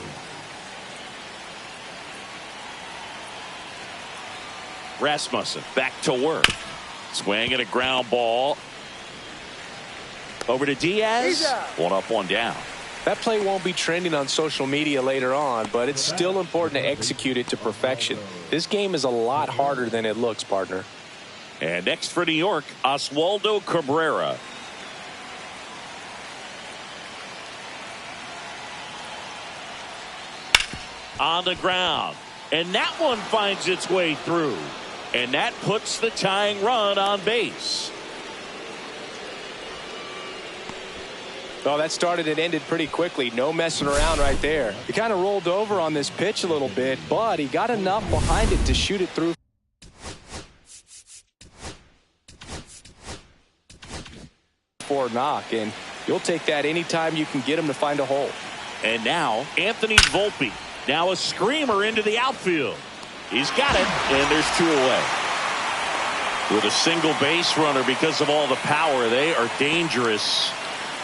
Rasmussen back to work. Swing and a ground ball. Over to Diaz. 1 up, 1 down. That play won't be trending on social media later on, but it's still important to execute it to perfection. This game is a lot harder than it looks, partner. And next for New York, Oswaldo Cabrera. On the ground. And that one finds its way through. And that puts the tying run on base. Oh, that started and ended pretty quickly. No messing around right there. He kind of rolled over on this pitch a little bit, but he got enough behind it to shoot it through for a knock, and you'll take that anytime you can get him to find a hole. And now Anthony Volpe. Now a screamer into the outfield. He's got it, and there's 2 away. With a single base runner, because of all the power, they are dangerous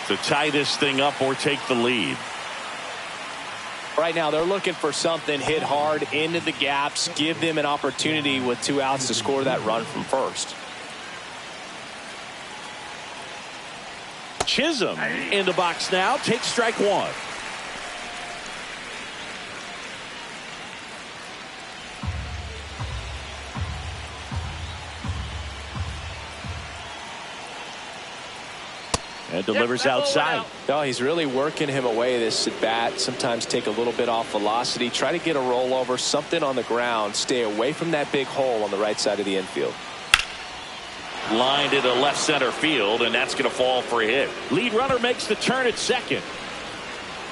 to tie this thing up or take the lead. Right now, they're looking for something hit hard into the gaps, give them an opportunity with 2 outs to score that run from first. Chisholm in the box now, takes strike 1. And delivers outside. No, he's really working him away this at bat. Sometimes take a little bit off velocity. Try to get a rollover, something on the ground. Stay away from that big hole on the right side of the infield. Lined into left center field, and that's going to fall for a hit. Lead runner makes the turn at second.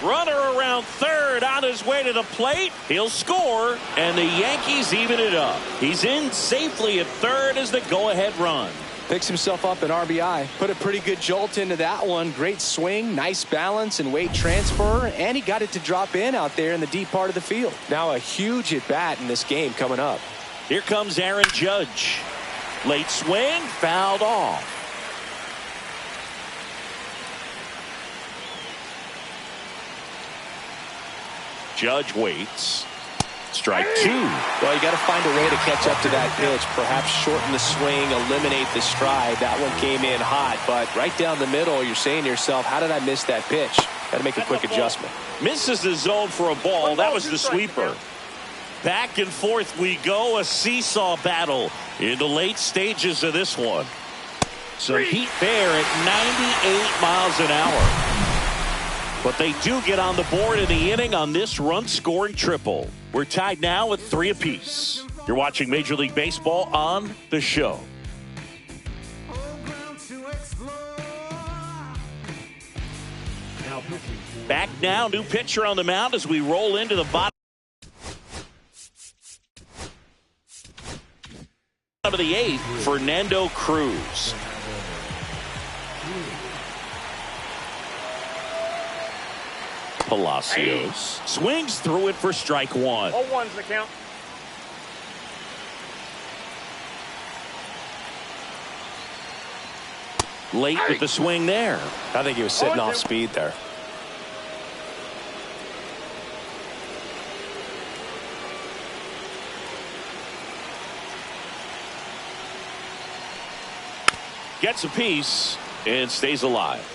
Runner around third on his way to the plate. He'll score, and the Yankees even it up. He's in safely at third as the go-ahead run. Picks himself up an RBI. Put a pretty good jolt into that one. Great swing, nice balance and weight transfer, and he got it to drop in out there in the deep part of the field. Now a huge at bat in this game coming up. Here comes Aaron Judge. Late swing, fouled off. Judge waits. Strike 2. Well, you got to find a way to catch up to that pitch. Perhaps shorten the swing, eliminate the stride. That one came in hot, but right down the middle, you're saying to yourself, how did I miss that pitch? Got to make a quick adjustment. Misses the zone for a ball. That was the sweeper. Back and forth we go. A seesaw battle in the late stages of this one. Some heat there at 98 miles an hour. But they do get on the board in the inning on this run-scoring triple. We're tied now at 3 apiece. You're watching Major League Baseball on The Show. Back now, new pitcher on the mound as we roll into the bottom of the 8th, Fernando Cruz. Palacios swings through it for strike 1. All ones the count. Late with the swing there. I think he was sitting off speed there. Gets a piece and stays alive.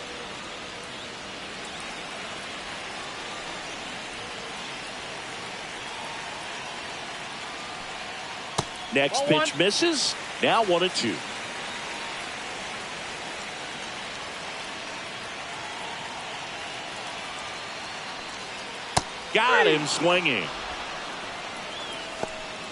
Next pitch misses. Now 1-2. Got him swinging.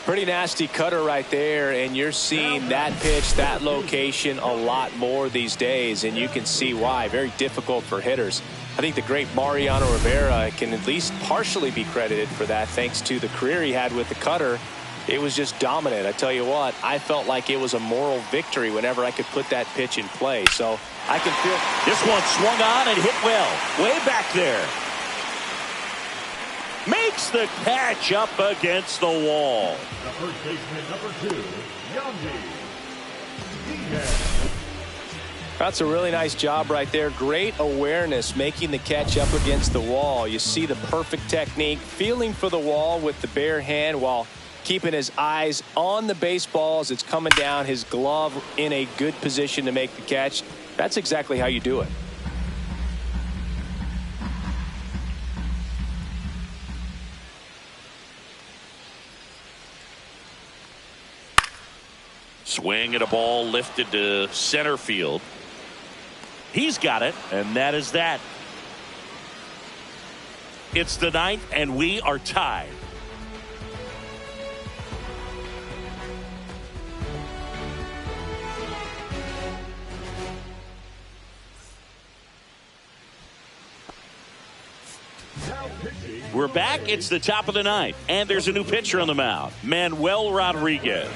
Pretty nasty cutter right there, and you're seeing that pitch, that location a lot more these days, and you can see why. Very difficult for hitters. I think the great Mariano Rivera can at least partially be credited for that, thanks to the career he had with the cutter. It was just dominant. I tell you what, I felt like it was a moral victory whenever I could put that pitch in play. So I can feel this one swung on and hit well, way back there. Makes the catch up against the wall. The first baseman, number 2, Yankees. That's a really nice job right there. Great awareness, making the catch up against the wall. You see the perfect technique, feeling for the wall with the bare hand while keeping his eyes on the baseball as it's coming down, his glove in a good position to make the catch. That's exactly how you do it. Swing at a ball lifted to center field. He's got it, and that is that. It's the 9th, and we are tied. We're back. It's the top of the 9th, and there's a new pitcher on the mound, Manuel Rodriguez.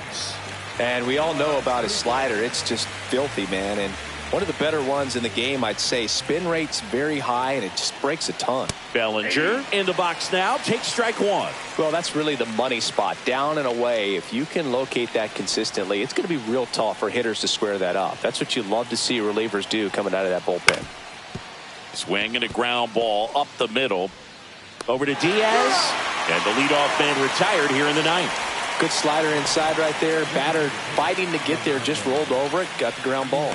And we all know about his slider. It's just filthy, man. And one of the better ones in the game, I'd say. Spin rate's very high, and it just breaks a ton. Bellinger in the box now. Takes strike 1. Well, that's really the money spot. Down and away. If you can locate that consistently, it's going to be real tough for hitters to square that up. That's what you love to see relievers do coming out of that bullpen. Swing and a ground ball up the middle. Over to Diaz. And the leadoff man retired here in the 9th. Good slider inside right there. Batter fighting to get there. Just rolled over it. Got the ground ball.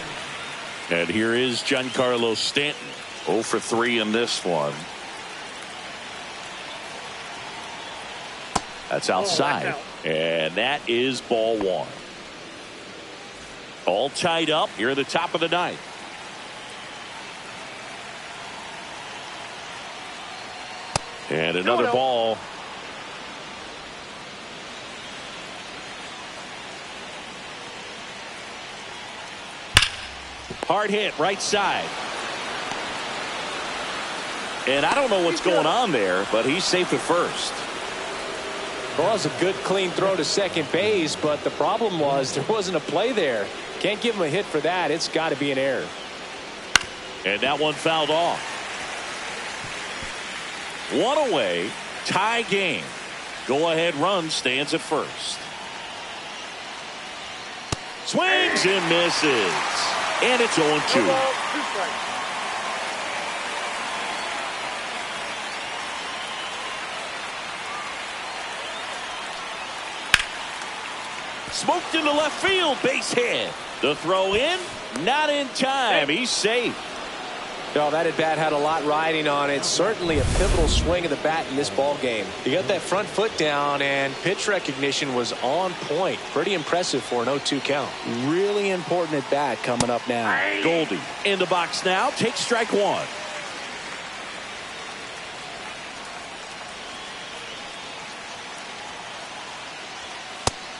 And here is Giancarlo Stanton. 0 for 3 in this one. That's outside. And that is ball 1. All tied up here at the top of the 9th. And another ball. Hard hit right side. And I don't know what's going on there, but he's safe at first. Well, it's a good clean throw to second base, but the problem was there wasn't a play there. Can't give him a hit for that. It's got to be an error. And that one fouled off. 1 away, tie game. Go ahead run stands at first. Swings and misses. And it's 0-2. Smoked into left field, base hit. The throw in, not in time. He's safe. No, that at bat had a lot riding on it. Certainly a pivotal swing of the bat in this ball game. He got that front foot down, and pitch recognition was on point. Pretty impressive for an 0-2 count. Really important at bat coming up now. Goldie in the box now. Takes strike 1.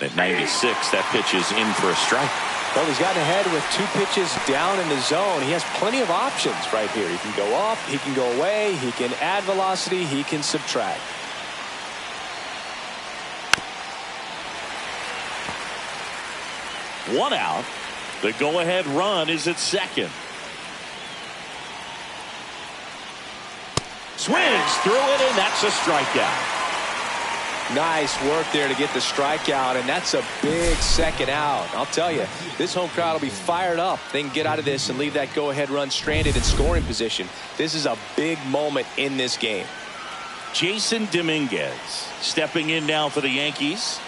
At 96, that pitch is in for a strike. Well, he's gotten ahead with 2 pitches down in the zone. He has plenty of options right here. He can go up, he can go away, he can add velocity, he can subtract. One out. The go-ahead run is at second. Swings through it, and that's a strikeout. Nice work there to get the strikeout, and that's a big second out. I'll tell you, this home crowd will be fired up. They can get out of this and leave that go-ahead run stranded in scoring position. This is a big moment in this game. Jason Dominguez stepping in now for the Yankees.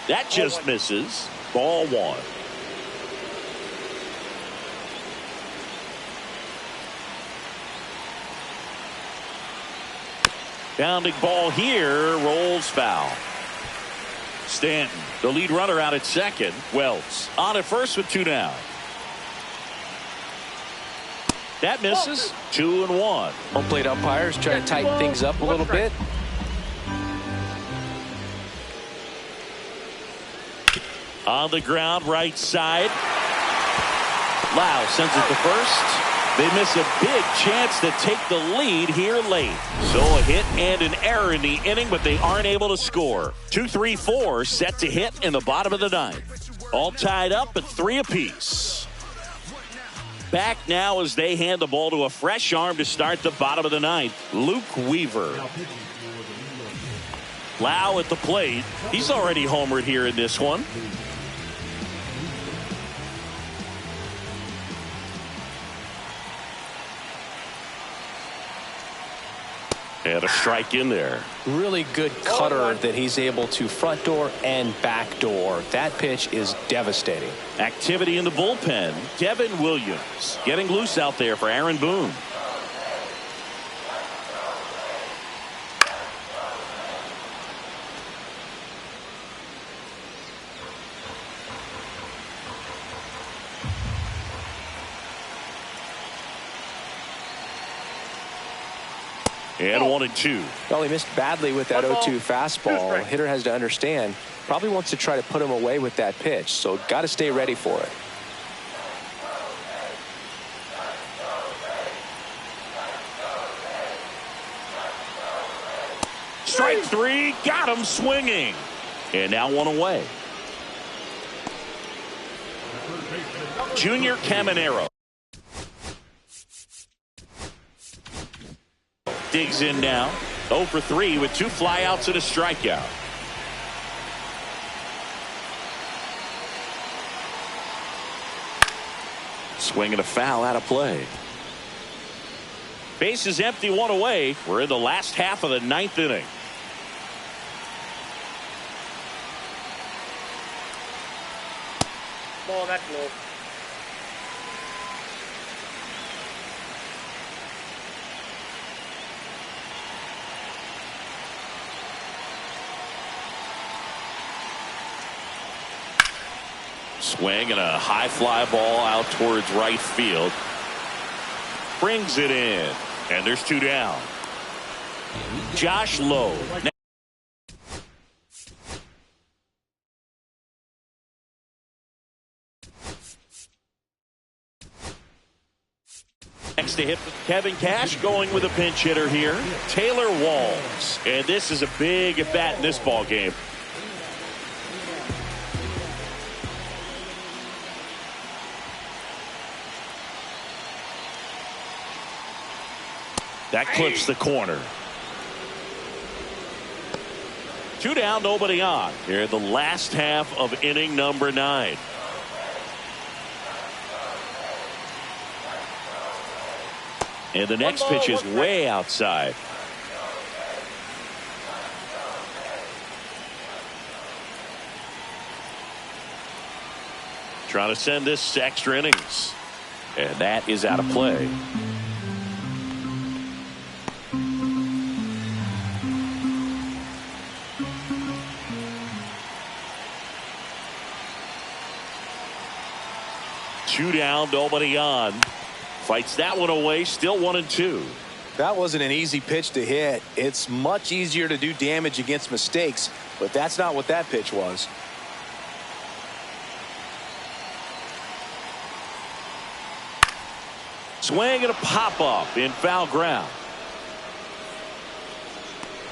That just misses. Ball 1. Bounding ball here, rolls foul. Stanton, the lead runner, out at second. Wells on at first with 2 down. That misses. 2-1. Home plate umpires try to tighten things up a little bit. On the ground, right side. Lau sends it to first. They miss a big chance to take the lead here late. So a hit and an error in the inning, but they aren't able to score. 2-3-4 set to hit in the bottom of the 9th. All tied up at 3 apiece. Back now as they hand the ball to a fresh arm to start the bottom of the 9th. Luke Weaver. Lau at the plate. He's already homered here in this one. And a strike in there. Really good cutter that he's able to front door and back door. That pitch is devastating. Activity in the bullpen. Devin Williams getting loose out there for Aaron Boone. And 1-2. Well, he missed badly with that 0-2 fastball. Hitter has to understand, probably wants to try to put him away with that pitch, so got to stay ready for it. Strike 3, got him swinging. And now 1 away. Junior Caminero. Digs in now. 0 for 3 with 2 flyouts and a strikeout. Swinging a foul out of play. Base is empty, 1 away. We're in the last half of the 9th inning. Ball, that's low. Swing and a high fly ball out towards right field. Brings it in. And there's 2 down. Josh Lowe. Next to hit Kevin Cash, going with a pinch hitter here. Taylor Walls. And this is a big at bat in this ball game. That clips the corner. 2 down, nobody on. Here in the last half of inning number 9. And the next pitch is way outside. Trying to send this to extra innings. And that is out of play. Two down, nobody on. Fights that one away, still 1-2. That wasn't an easy pitch to hit. It's much easier to do damage against mistakes, but that's not what that pitch was. Swing and a pop-up in foul ground.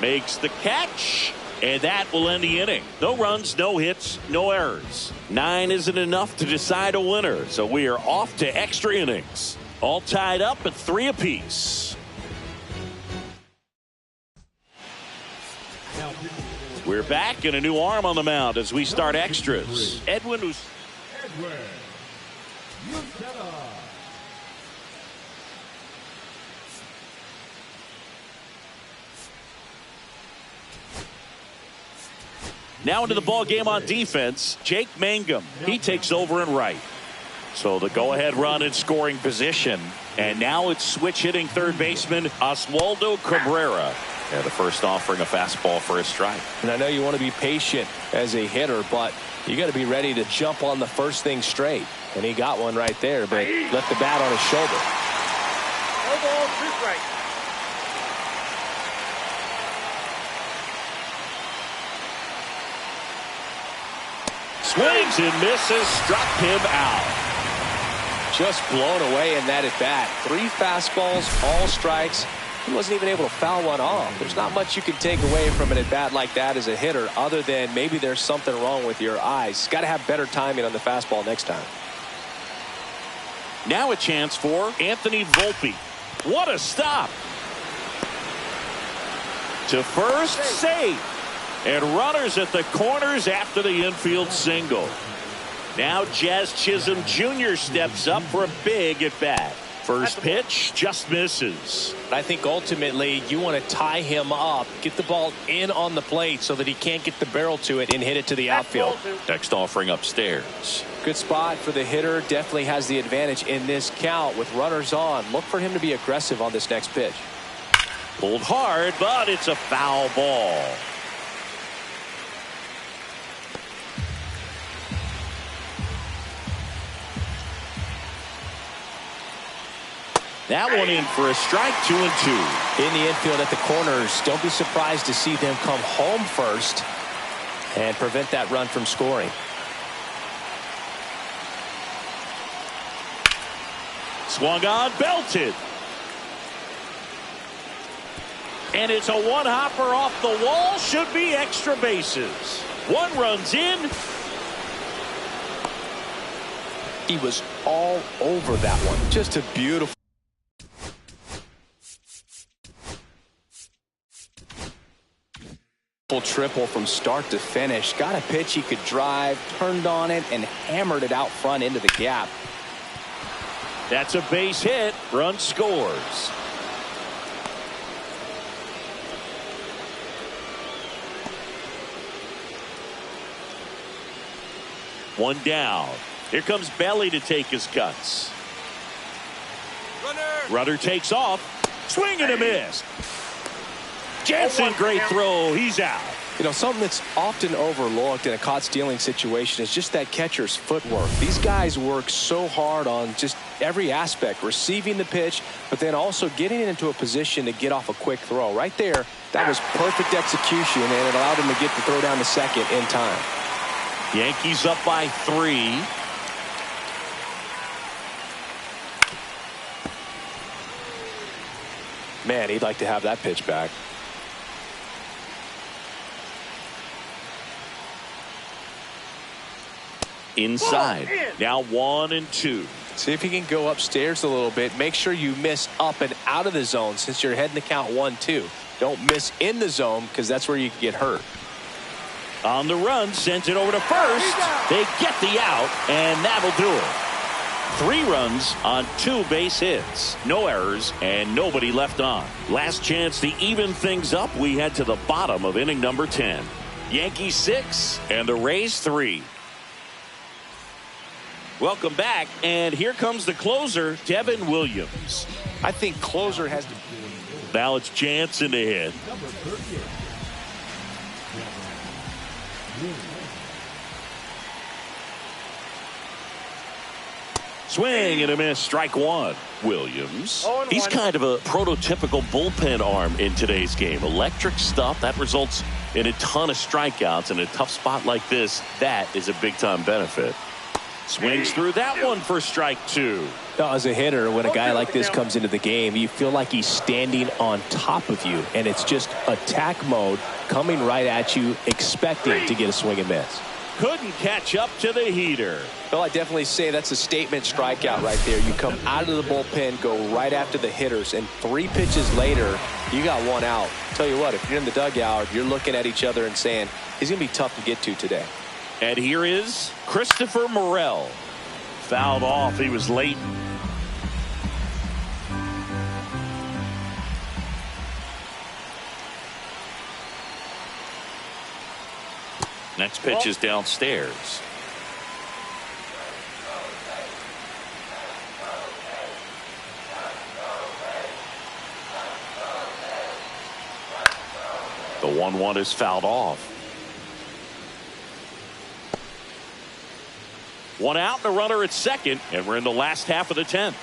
Makes the catch. And that will end the inning. No runs, no hits, no errors. 9 isn't enough to decide a winner, so we are off to extra innings. All tied up at 3 apiece. We're back, and a new arm on the mound as we start extras. Edwin. Now into the ball game on defense, Jake Mangum. He takes over in right. So the go-ahead run in scoring position. And now it's switch hitting third baseman Oswaldo Cabrera. Yeah, the first offering a fastball for a strike. And I know you want to be patient as a hitter, but you got to be ready to jump on the first thing straight. And he got one right there, but left the bat on his shoulder. No ball, 2 strikes. Swings and misses, struck him out. Just blown away in that at bat. 3 fastballs, all strikes. He wasn't even able to foul one off. There's not much you can take away from an at bat like that as a hitter, other than maybe there's something wrong with your eyes. Got to have better timing on the fastball next time. Now a chance for Anthony Volpe. What a stop! To first, save. And runners at the corners after the infield single. Now Jazz Chisholm Jr. steps up for a big at bat. First pitch just misses. I think ultimately you want to tie him up, get the ball in on the plate so that he can't get the barrel to it and hit it to the outfield. Next offering upstairs. Good spot for the hitter. Definitely has the advantage in this count with runners on. Look for him to be aggressive on this next pitch. Pulled hard, but it's a foul ball. That one in for a strike, 2-2. In the infield at the corners, don't be surprised to see them come home first and prevent that run from scoring. Swung on, belted. And it's a one-hopper off the wall. Should be extra bases. 1 runs in. He was all over that one. Just a beautiful triple from start to finish. Got a pitch he could drive, turned on it, and hammered it out front into the gap. That's a base hit. Run scores. One down. Here comes Belly to take his cuts. Runner takes off. Swing and a miss. Jansen, great throw. He's out. You know, something that's often overlooked in a caught stealing situation is just that catcher's footwork. These guys work so hard on just every aspect, receiving the pitch, but then also getting it into a position to get off a quick throw. Right there, that was perfect execution, and it allowed him to get the throw down to second in time. Yankees up by 3. Man, he'd like to have that pitch back. Inside. Now 1-2. See if you can go upstairs a little bit. Make sure you miss up and out of the zone since you're heading to count 1-2. Don't miss in the zone because that's where you can get hurt. On the run, sends it over to first. They get the out, and that'll do it. 3 runs on 2 base hits. No errors, and nobody left on. Last chance to even things up. We head to the bottom of inning number 10. Yankees 6 and the Rays 3. Welcome back, and here comes the closer, Devin Williams. I think closer has to. Now it's Jansen to hit. Swing and a miss, strike 1. Williams. He's kind of a prototypical bullpen arm in today's game. Electric stuff that results in a ton of strikeouts in a tough spot like this. That is a big-time benefit. Swings through that one for strike 2. As a hitter, when a guy like this comes into the game, you feel like he's standing on top of you, and it's just attack mode coming right at you, expecting to get a swing and miss. Couldn't catch up to the heater. Well, I definitely say that's a statement strikeout right there. You come out of the bullpen, go right after the hitters, and 3 pitches later, you got 1 out. Tell you what, if you're in the dugout, you're looking at each other and saying, he's going to be tough to get to today. And here is Christopher Morel. Fouled off. He was late. Next pitch is downstairs. The 1-1 is fouled off. One out and a runner at second, and we're in the last half of the 10th.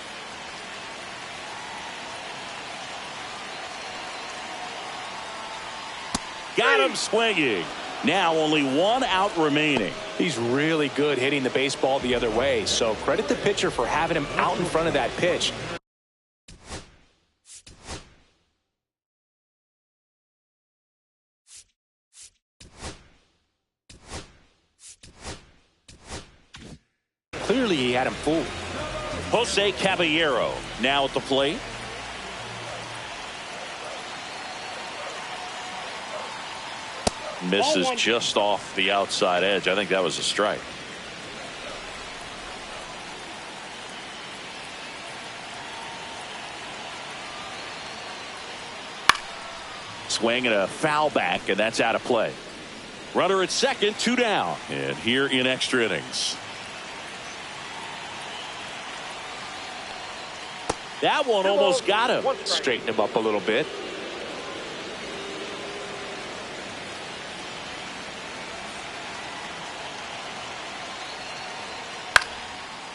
Got him swinging. Now only one out remaining. He's really good hitting the baseball the other way, so credit the pitcher for having him out in front of that pitch. Clearly he had him fooled. Jose Caballero now at the plate. Misses just off the outside edge. I think that was a strike. Swing and a foul back, and that's out of play. Runner at second, 2 down. And here in extra innings. That one almost got him. Straighten him up a little bit.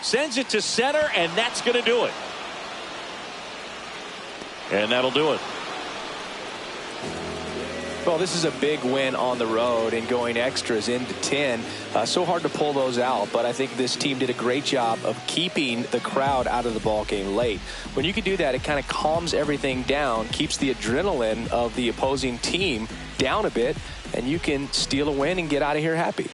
Sends it to center, and that's going to do it. And that'll do it. Well, this is a big win on the road and going extras into 10. So hard to pull those out, but I think this team did a great job of keeping the crowd out of the ball game late. When you can do that, it kind of calms everything down, keeps the adrenaline of the opposing team down a bit, and you can steal a win and get out of here happy.